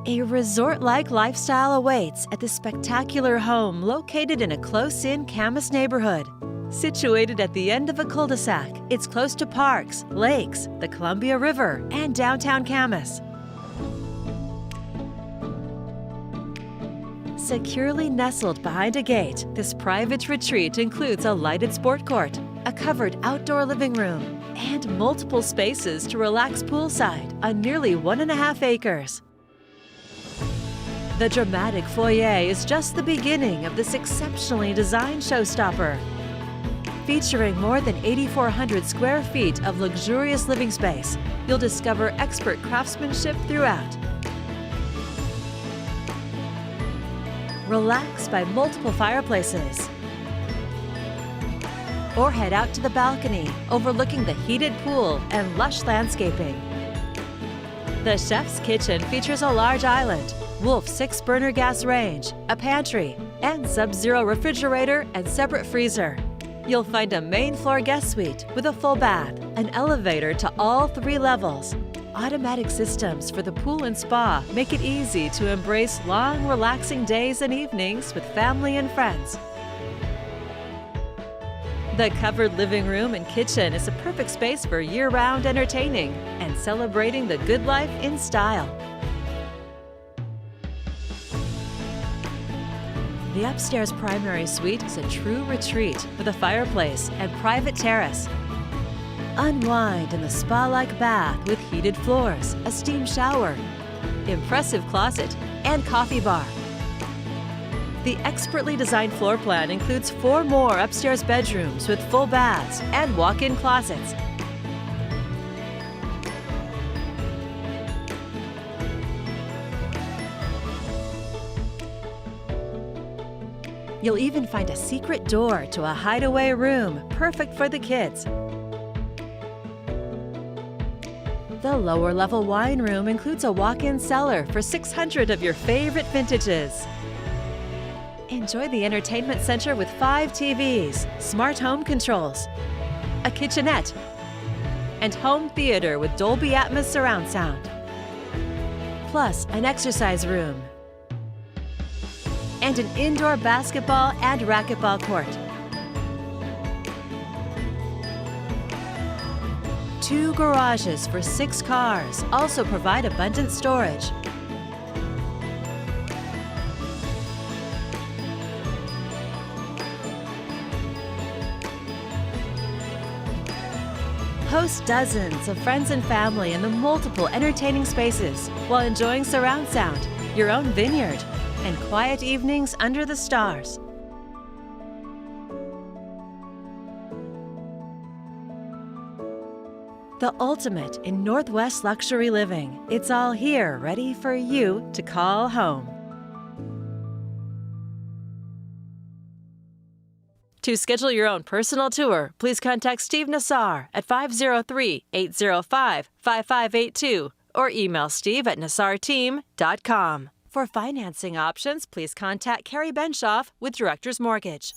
A resort-like lifestyle awaits at this spectacular home located in a close-in Camas neighborhood. Situated at the end of a cul-de-sac, it's close to parks, lakes, the Columbia River, and downtown Camas. Securely nestled behind a gate, this private retreat includes a lighted sport court, a covered outdoor living room, and multiple spaces to relax poolside on nearly 1.5 acres. The dramatic foyer is just the beginning of this exceptionally designed showstopper. Featuring more than 8,400 square feet of luxurious living space, you'll discover expert craftsmanship throughout. Relax by multiple fireplaces. Or head out to the balcony, overlooking the heated pool and lush landscaping. The chef's kitchen features a large island, Wolf 6-burner gas range, a pantry, and Sub-Zero refrigerator and separate freezer. You'll find a main floor guest suite with a full bath, an elevator to all 3 levels. Automatic systems for the pool and spa make it easy to embrace long, relaxing days and evenings with family and friends. The covered living room and kitchen is a perfect space for year-round entertaining and celebrating the good life in style. The upstairs primary suite is a true retreat with a fireplace and private terrace. Unwind in the spa-like bath with heated floors, a steam shower, impressive closet, and coffee bar. The expertly designed floor plan includes 4 more upstairs bedrooms with full baths and walk-in closets. You'll even find a secret door to a hideaway room, perfect for the kids. The lower-level wine room includes a walk-in cellar for 600 of your favorite vintages. Enjoy the entertainment center with 5 TVs, smart home controls, a kitchenette, and home theater with Dolby Atmos surround sound. Plus, an exercise room and an indoor basketball and racquetball court. 2 garages for 6 cars also provide abundant storage. Host dozens of friends and family in the multiple entertaining spaces while enjoying surround sound, your own vineyard, and quiet evenings under the stars. The ultimate in Northwest luxury living. It's all here, ready for you to call home. To schedule your own personal tour, please contact Steve Nassar at 503-805-5582 or email steve@nassarteam.com. For financing options, please contact Carrie Benshoff with Director's Mortgage.